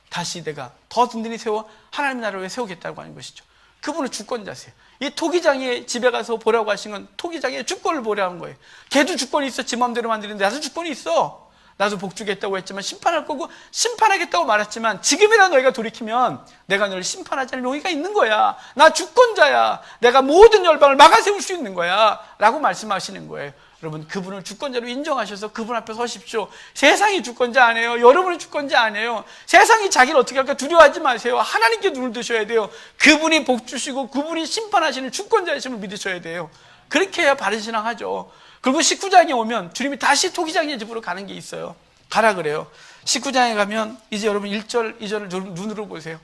다시 내가 더 든든히 세워 하나님 나라를 위해 세우겠다고 하는 것이죠. 그분은 주권자세요. 이 토기장의 집에 가서 보라고 하신 건 토기장의 주권을 보라는 거예요. 걔도 주권이 있어. 지 마음대로 만드는데 나도 주권이 있어. 나도 복 주겠다고 했지만 심판할 거고 심판하겠다고 말했지만 지금이라도 너희가 돌이키면 내가 너를 심판하지 않을 용의가 있는 거야. 나 주권자야. 내가 모든 열방을 막아세울 수 있는 거야 라고 말씀하시는 거예요. 여러분, 그분을 주권자로 인정하셔서 그분 앞에 서십시오. 세상이 주권자 아니에요. 여러분이 주권자 아니에요. 세상이 자기를 어떻게 할까 두려워하지 마세요. 하나님께 눈을 드셔야 돼요. 그분이 복 주시고 그분이 심판하시는 주권자이심을 믿으셔야 돼요. 그렇게 해야 바른 신앙하죠. 그리고 19장에 오면 주님이 다시 토기장의 집으로 가는 게 있어요. 가라 그래요. 19장에 가면 이제 여러분 1절, 2절을 눈으로 보세요.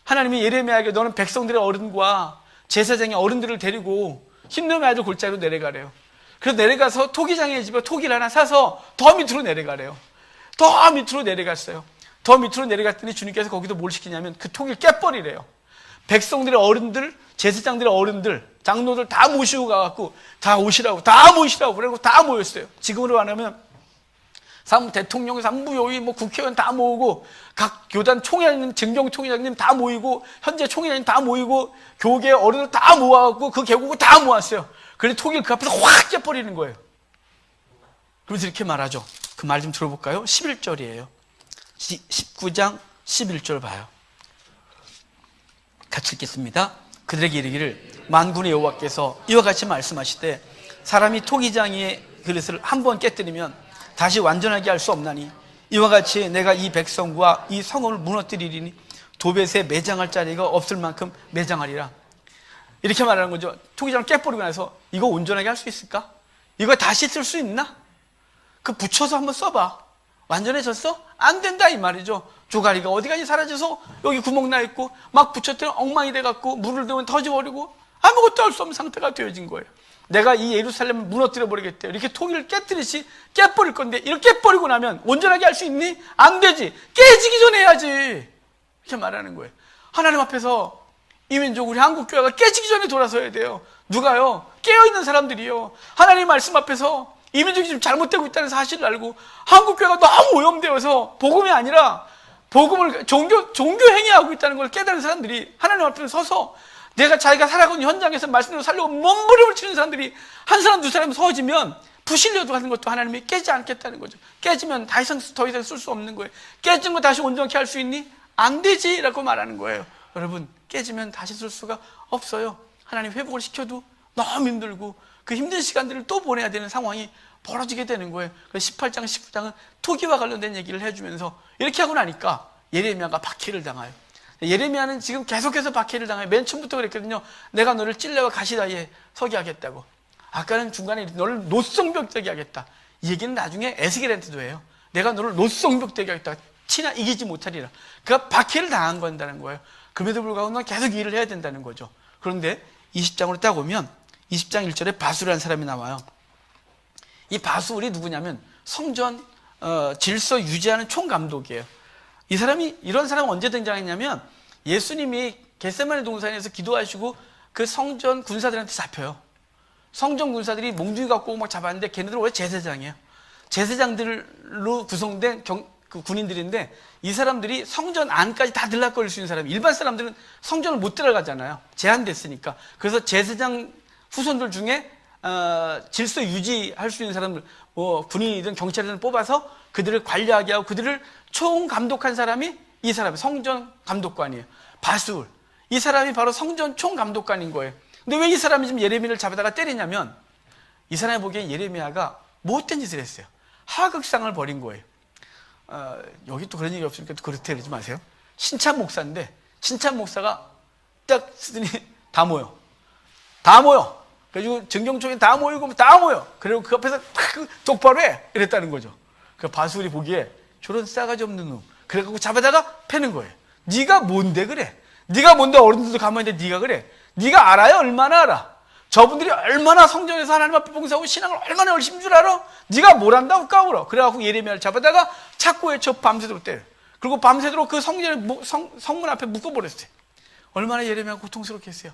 하나님이 예레미야에게 너는 백성들의 어른과 제사장의 어른들을 데리고 흰놈의 아들 골짜기로 내려가래요. 그래서 내려가서 토기장의 집에 토기를 하나 사서 더 밑으로 내려가래요. 더 밑으로 내려갔어요. 더 밑으로 내려갔더니 주님께서 거기도 뭘 시키냐면 그 토기를 깨버리래요. 백성들의 어른들, 제사장들의 어른들, 장로들 다 모시고 가갖고 다 오시라고, 다 모시라고 그러고 다 모였어요. 지금으로 말하면 대통령, 상부요위, 국회의원 다 모으고 각 교단 총회장님, 증경 총회장님 다 모이고 현재 총회장님 다 모이고 교계 어른들 다 모아갖고 그 계곡을 다 모았어요. 그래서 토기를 그 앞에서 확 깨버리는 거예요. 그래서 이렇게 말하죠. 그 말 좀 들어볼까요? 11절이에요. 19장 11절 봐요. 같이 읽겠습니다. 그들에게 이르기를 만군의 여호와께서 이와 같이 말씀하시되 사람이 토기장의 그릇을 한 번 깨뜨리면 다시 완전하게 할 수 없나니 이와 같이 내가 이 백성과 이 성읍을 무너뜨리리니 도벳에 매장할 자리가 없을 만큼 매장하리라. 이렇게 말하는 거죠. 토기장을 깨버리고 나서 이거 온전하게 할 수 있을까? 이거 다시 쓸 수 있나? 그 붙여서 한번 써봐. 완전해졌어? 안 된다 이 말이죠. 조가리가 어디까지 사라져서 여기 구멍 나 있고 막 붙였더니 엉망이 돼갖고 물을 넣으면 터져버리고 아무것도 할 수 없는 상태가 되어진 거예요. 내가 이 예루살렘을 무너뜨려 버리겠대요. 이렇게 토기를 깨뜨리시 깨버릴 건데 이렇게 깨버리고 나면 온전하게 할 수 있니? 안 되지. 깨지기 전에 해야지. 이렇게 말하는 거예요. 하나님 앞에서 이민족 우리 한국교회가 깨지기 전에 돌아서야 돼요. 누가요? 깨어있는 사람들이요. 하나님 말씀 앞에서 이민족이 지금 잘못되고 있다는 사실을 알고 한국교회가 너무 오염되어서 복음이 아니라 복음을 종교 행위하고 있다는 걸 깨달은 사람들이 하나님 앞에 서서 내가 자기가 살아가는 현장에서 말씀대로 살려고 몸부림을 치는 사람들이 한 사람 두 사람 서지면 부실려도 하는 것도 하나님이 깨지 않겠다는 거죠. 깨지면 더 이상 쓸 수 없는 거예요. 깨진 거 다시 온전케 할 수 있니? 안 되지 라고 말하는 거예요. 여러분, 깨지면 다시 쓸 수가 없어요. 하나님 회복을 시켜도 너무 힘들고 그 힘든 시간들을 또 보내야 되는 상황이 벌어지게 되는 거예요. 그래서 18장, 19장은 토기와 관련된 얘기를 해주면서 이렇게 하고 나니까 예레미야가 박해를 당해요. 예레미야는 지금 계속해서 박해를 당해요. 맨 처음부터 그랬거든요. 내가 너를 찔레와 가시다에 서게 하겠다고. 아까는 중간에 너를 노성벽되게 하겠다. 이 얘기는 나중에 에스겔한테도 해요. 내가 너를 노성벽되게 하겠다. 치나 이기지 못하리라. 그러니까 박해를 당한 건다는 거예요. 그럼에도 불구하고 넌 계속 일을 해야 된다는 거죠. 그런데 20장으로 딱 오면 20장 1절에 바술이라는 사람이 나와요. 이 바술이 누구냐면 성전 질서 유지하는 총감독이에요. 이 사람이 이런 사람은 언제 등장했냐면 예수님이 겟세마네 동산에서 기도하시고 그 성전 군사들한테 잡혀요. 성전 군사들이 몽둥이 갖고 막 잡았는데 걔네들은 원래 제사장이에요. 제사장들로 구성된 그 군인들인데 이 사람들이 성전 안까지 다 들락거릴 수 있는 사람이 일반 사람들은 성전을 못 들어가잖아요. 제한됐으니까. 그래서 제사장 후손들 중에 질서 유지할 수 있는 사람들, 군인이든 경찰이든 뽑아서 그들을 관리하게 하고 그들을 총감독한 사람이 이 사람이 성전 감독관이에요. 바술. 이 사람이 바로 성전 총감독관인 거예요. 근데 왜 이 사람이 지금 예레미야를 잡아다가 때리냐면 이 사람이 보기엔 예레미야가 못된 짓을 했어요. 하극상을 벌인 거예요. 여기 또 그런 얘기 없으니까 또 그렇게 그러지 마세요. 신참 목사인데 신참 목사가 딱 쓰더니 다 모여. 그래가지고 증경총회 다 모이고 다 모여. 그리고 그 앞에서 똑바로 해. 이랬다는 거죠. 그 바술이 보기에 저런 싸가지 없는 놈. 그래갖고 잡아다가 패는 거예요. 네가 뭔데 그래? 네가 뭔데 어른들도 가만히 있는데 네가 그래? 네가 알아요? 얼마나 알아? 저분들이 얼마나 성전에서 하나님 앞에 봉사하고 신앙을 얼마나 열심히 줄 알아? 네가 뭘 안다고 까불어. 그래갖고 예레미야를 잡아다가 착고에 쳐 밤새도록 때려. 그리고 밤새도록 그 성문 앞에 묶어버렸어요. 얼마나 예레미야가 고통스럽게 했어요.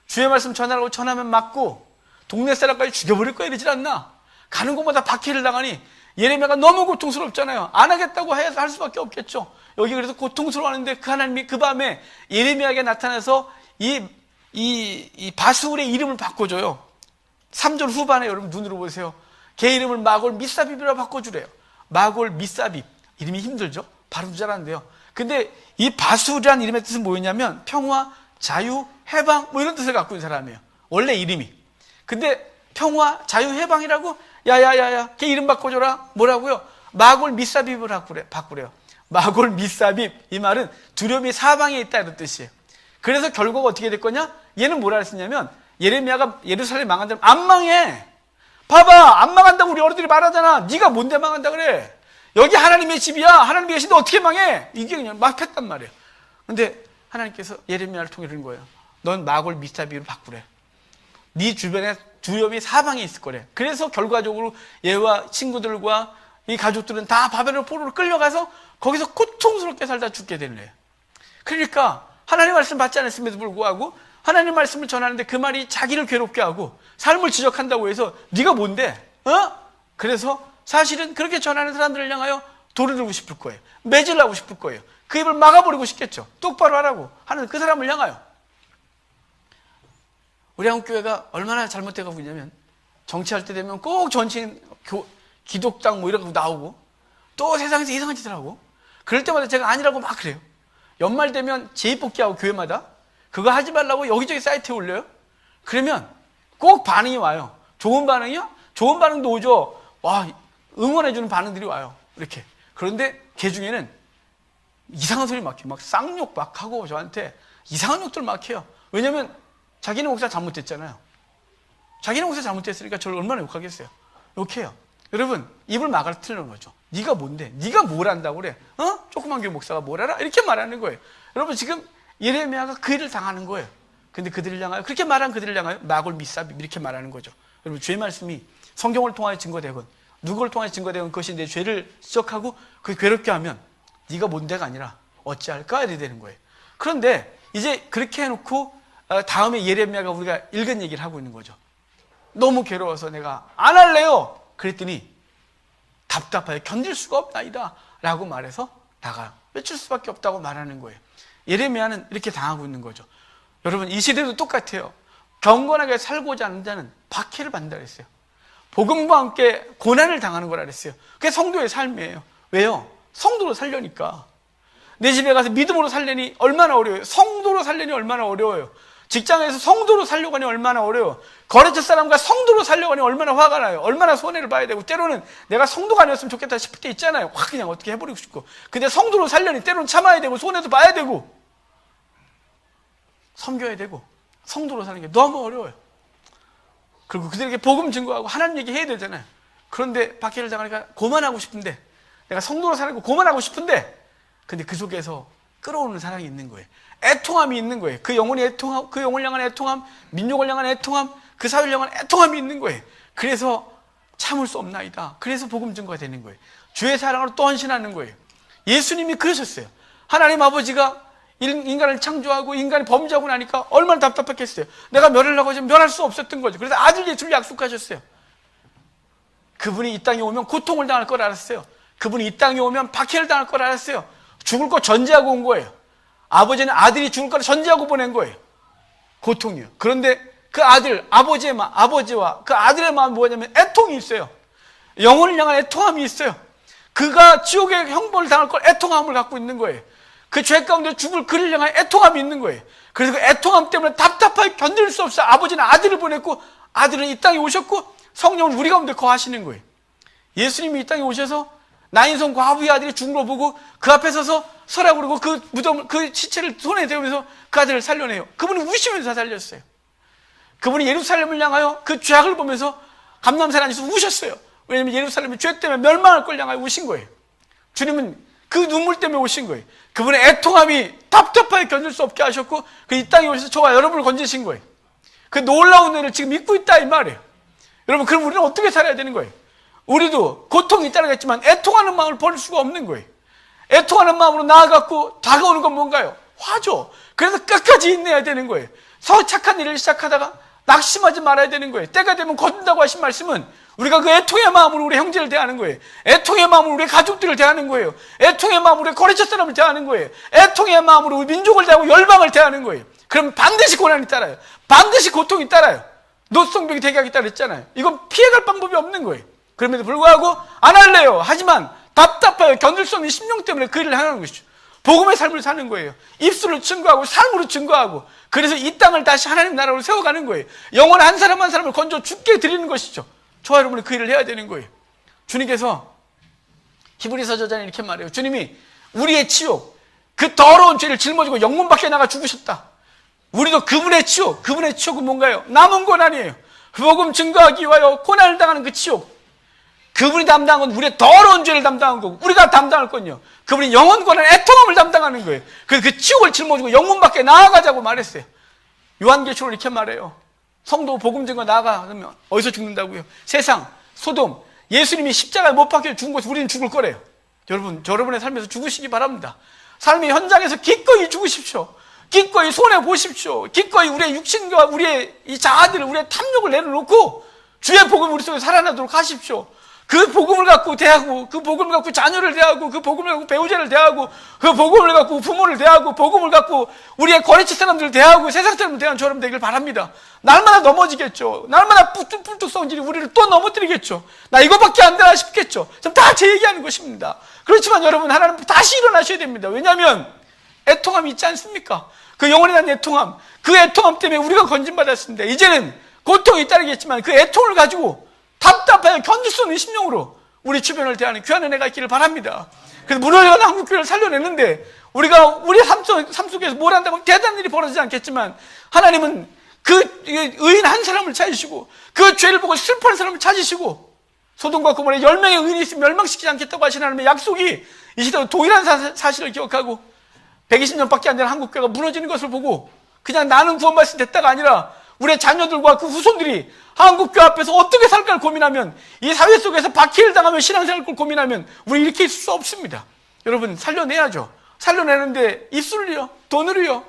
주의 말씀 전하라고 전하면 맞고 동네 사람까지 죽여버릴 거야 이러질 않나? 가는 곳마다 박해를 당하니 예레미야가 너무 고통스럽잖아요. 안 하겠다고 할 수밖에 없겠죠. 여기 그래서 고통스러워하는데 그 하나님이 그 밤에 예레미야에게 나타나서 이 이 바수울의 이름을 바꿔줘요. 3절 후반에 여러분 눈으로 보세요. 걔 이름을 마골 미사빕이라고 바꿔주래요. 마골 미사빕. 이름이 힘들죠? 발음도 잘 안 돼요. 근데 이 바수울이라는 이름의 뜻은 뭐였냐면 평화, 자유, 해방 뭐 이런 뜻을 갖고 있는 사람이에요. 원래 이름이. 근데 평화, 자유, 해방이라고 야야야야 걔 이름 바꿔줘라. 뭐라고요? 마골 미사빕을 바꾸래요. 마골 미사빕. 이 말은 두려움이 사방에 있다 이런 뜻이에요. 그래서 결과가 어떻게 될 거냐? 얘는 뭐라 했었냐면 예레미야가 예루살렘 망한다면 안 망해. 봐봐 안 망한다고 우리 어른들이 말하잖아. 네가 뭔데 망한다 그래. 여기 하나님의 집이야. 하나님이 계신데 어떻게 망해? 이게 그냥 막 했단 말이에요. 근데 하나님께서 예레미야를 통해 이런 거예요. 넌 마골 미사빕으로 바꾸래. 네 주변에 두려움이 사방에 있을 거래. 그래서 결과적으로 얘와 친구들과 이 가족들은 다 바벨론 포로로 끌려가서 거기서 고통스럽게 살다 죽게 되는 거예요. 그러니까 하나님 말씀 받지 않았음에도 불구하고 하나님 말씀을 전하는데 그 말이 자기를 괴롭게 하고 삶을 지적한다고 해서 네가 뭔데? 그래서 사실은 그렇게 전하는 사람들을 향하여 돌을 들고 싶을 거예요. 매질하고 싶을 거예요. 그 입을 막아버리고 싶겠죠. 똑바로 하라고 하는 그 사람을 향하여. 우리 한국교회가 얼마나 잘못돼가고 있냐면 정치할 때 되면 꼭 정치인 기독당 뭐 이런 거 나오고 또 세상에서 이상한 짓을 하고 그럴 때마다 제가 아니라고 막 그래요. 연말 되면 제입복귀하고 교회마다 그거 하지 말라고 여기저기 사이트에 올려요. 그러면 꼭 반응이 와요. 좋은 반응이요? 좋은 반응도 오죠. 와, 응원해주는 반응들이 와요. 이렇게. 그런데 걔 중에는 이상한 소리 막 해요. 막 쌍욕 막 하고 저한테 이상한 욕들 막 해요. 왜냐면 자기는 목사 잘못됐잖아요. 자기는 목사 잘못됐으니까 저를 얼마나 욕하겠어요. 욕해요. 여러분 입을 막아 틀는 거죠. 네가 뭔데? 네가 뭘 안다고 그래? 조그만 교회 목사가 뭘 알아? 이렇게 말하는 거예요. 여러분 지금 예레미야가 그 일을 당하는 거예요. 근데 그들을 향하여 그렇게 말한 그들을 향하여 마골 미사빕 이렇게 말하는 거죠. 여러분 주의 말씀이 성경을 통하여 증거되건 누구를 통하여 증거되건 그것이 내 죄를 지적하고 그게 괴롭게 하면 네가 뭔데가 아니라 어찌할까 이래 되는 거예요. 그런데 이제 그렇게 해놓고 다음에 예레미야가 우리가 읽은 얘기를 하고 있는 거죠. 너무 괴로워서 내가 안 할래요. 그랬더니 답답하여 견딜 수가 없나이다 라고 말해서 나가 외칠 수밖에 없다고 말하는 거예요. 예레미야는 이렇게 당하고 있는 거죠. 여러분 이 시대도 똑같아요. 경건하게 살고자 하는 자는 박해를 받는다 그랬어요. 복음과 함께 고난을 당하는 거라 그랬어요. 그게 성도의 삶이에요. 왜요? 성도로 살려니까. 내 집에 가서 믿음으로 살려니 얼마나 어려워요. 성도로 살려니 얼마나 어려워요. 직장에서 성도로 살려고 하니 얼마나 어려워요. 거래처 사람과 성도로 살려고 하니 얼마나 화가 나요. 얼마나 손해를 봐야 되고 때로는 내가 성도가 아니었으면 좋겠다 싶을 때 있잖아요. 확 그냥 어떻게 해버리고 싶고. 근데 성도로 살려니 때로는 참아야 되고 손해도 봐야 되고 섬겨야 되고 성도로 사는 게 너무 어려워요. 그리고 그들에게 복음 증거하고 하나님 얘기 해야 되잖아요. 그런데 박해를 당하니까 고만하고 싶은데 내가 성도로 살고 고만하고 싶은데 근데 그 속에서 끌어오는 사랑이 있는 거예요. 애통함이 있는 거예요. 그 영혼이 애통함, 그 영혼을 향한 애통함, 민족을 향한 애통함, 그 사회를 향한 애통함이 있는 거예요. 그래서 참을 수 없나이다. 그래서 복음 증거가 되는 거예요. 주의 사랑으로 또 헌신하는 거예요. 예수님이 그러셨어요. 하나님 아버지가 인간을 창조하고 인간이 범죄하고 나니까 얼마나 답답했겠어요. 내가 멸하려고 하지만 멸할 수 없었던 거죠. 그래서 아들 예수를 약속하셨어요. 그분이 이 땅에 오면 고통을 당할 걸 알았어요. 그분이 이 땅에 오면 박해를 당할 걸 알았어요. 죽을 거 전제하고 온 거예요. 아버지는 아들이 죽을 거를 전제하고 보낸 거예요. 고통이요. 그런데 그 아들, 아버지와 그 아들의 마음이 뭐냐면 애통이 있어요. 영혼을 향한 애통함이 있어요. 그가 지옥의 형벌을 당할 걸 애통함을 갖고 있는 거예요. 그 죄 가운데 죽을 그를 향한 애통함이 있는 거예요. 그래서 그 애통함 때문에 답답하게 견딜 수 없어요. 아버지는 아들을 보냈고 아들은 이 땅에 오셨고 성령은 우리 가운데 거하시는 거예요. 예수님이 이 땅에 오셔서 나인성 과부의 아들이 죽은 걸 보고 그 앞에 서서 서라고 그러고 그 무덤, 그 시체를 손에 대면서 그 아들을 살려내요. 그분이 우시면서 살렸어요. 그분이 예루살렘을 향하여 그 죄악을 보면서 감람산 안에서 우셨어요. 왜냐하면 예루살렘이 죄 때문에 멸망할 걸 향하여 우신 거예요. 주님은 그 눈물 때문에 오신 거예요. 그분의 애통함이 답답하게 견딜 수 없게 하셨고 그 이 땅에 오셔서 저와 여러분을 건지신 거예요. 그 놀라운 은혜를 지금 믿고 있다 이 말이에요. 여러분 그럼 우리는 어떻게 살아야 되는 거예요? 우리도 고통이 따르겠지만 애통하는 마음을 버릴 수가 없는 거예요. 애통하는 마음으로 나아갔고 다가오는 건 뭔가요? 화죠. 그래서 끝까지 인내해야 되는 거예요. 착한 일을 시작하다가 낙심하지 말아야 되는 거예요. 때가 되면 거둔다고 하신 말씀은 우리가 그 애통의 마음으로 우리 형제를 대하는 거예요. 애통의 마음으로 우리 가족들을 대하는 거예요. 애통의 마음으로 우리 거래처 사람을 대하는 거예요. 애통의 마음으로 우리 민족을 대하고 열방을 대하는 거예요. 그럼 반드시 고난이 따라요. 반드시 고통이 따라요. 노성병이 대기하기 따랐잖아요. 이건 피해갈 방법이 없는 거예요. 그럼에도 불구하고 안 할래요. 하지만 답답해요. 견딜 수 없는 심령 때문에 그 일을 하는 것이죠. 복음의 삶을 사는 거예요. 입술로 증거하고 삶으로 증거하고, 그래서 이 땅을 다시 하나님 나라로 세워가는 거예요. 영혼 한 사람 한 사람을 건져 죽게 드리는 것이죠. 저와 여러분은 그 일을 해야 되는 거예요. 주님께서 히브리서 저자는 이렇게 말해요. 주님이 우리의 치욕, 그 더러운 죄를 짊어지고 영문 밖에 나가 죽으셨다. 우리도 그분의 치욕은 뭔가요? 남은 고난이에요. 복음 증거하기 위하여 고난을 당하는 그 치욕, 그분이 담당한 건 우리의 더러운 죄를 담당한 거고, 우리가 담당할 건요, 그분이 영원 고난, 애통함을 담당하는 거예요. 그래서 그 치욕을 짊어지고 영문 밖에 나아가자고 말했어요. 요한계시록 이렇게 말해요. 성도 복음 증거 나아가면 어디서 죽는다고요? 세상, 소돔, 예수님이 십자가에 못 박혀 죽은 곳에서 우리는 죽을 거래요. 여러분의 삶에서 죽으시기 바랍니다. 삶의 현장에서 기꺼이 죽으십시오. 기꺼이 손해보십시오. 기꺼이 우리의 육신과 우리의 이 자아들을, 우리의 탐욕을 내려놓고 주의 복음이 우리 속에 살아나도록 하십시오. 그 복음을 갖고 대하고, 그 복음을 갖고 자녀를 대하고, 그 복음을 갖고 배우자를 대하고, 그 복음을 갖고 부모를 대하고, 복음을 갖고 우리의 거래처 사람들을 대하고 세상 사람들 대한 저럼 되길 바랍니다. 날마다 넘어지겠죠. 날마다 뿔뚝뿔뚝 성질이 우리를 또 넘어뜨리겠죠. 나 이거밖에 안 되나 싶겠죠. 좀 다 제 얘기하는 것입니다. 그렇지만 여러분, 하나님 다시 일어나셔야 됩니다. 왜냐하면 애통함이 있지 않습니까? 그 영원에 대한 애통함, 그 애통함 때문에 우리가 건진받았습니다. 이제는 고통이 따르겠지만 그 애통을 가지고 답답하여 견딜 수 없는 심령으로 우리 주변을 대하는 귀한 은혜가 있기를 바랍니다. 그래서 무너져가는 한국교회를 살려내는데 우리가 우리 삶 속에서 뭘 한다고 대단한 일이 벌어지지 않겠지만, 하나님은 그 의인 한 사람을 찾으시고 그 죄를 보고 슬퍼하는 사람을 찾으시고, 소돔과 고모라에 10명의 의인이 있으면 멸망시키지 않겠다고 하신 하나님의 약속이 이 시대로 동일한 사실을 기억하고 120년밖에 안 되는 한국교회가 무너지는 것을 보고 그냥 나는 구원받을 됐다가 아니라 우리의 자녀들과 그 후손들이 한국교회 앞에서 어떻게 살까를 고민하면, 이 사회 속에서 박해를 당하며 신앙생활을 고민하면 우리 이렇게 있을 수 없습니다. 여러분, 살려내야죠. 살려내는데 입술로요? 돈으로요?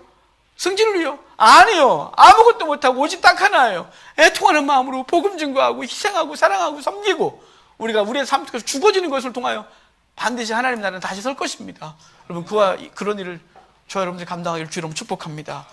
승질로요? 아니요. 아무것도 못하고 오직 딱 하나예요. 애통하는 마음으로 복음 증거하고 희생하고 사랑하고 섬기고, 우리가 우리의 삶 속에서 죽어지는 것을 통하여 반드시 하나님 나라는 다시 설 것입니다. 여러분, 그런 일을 저 여러분들이 감당하기를 주로 축복합니다.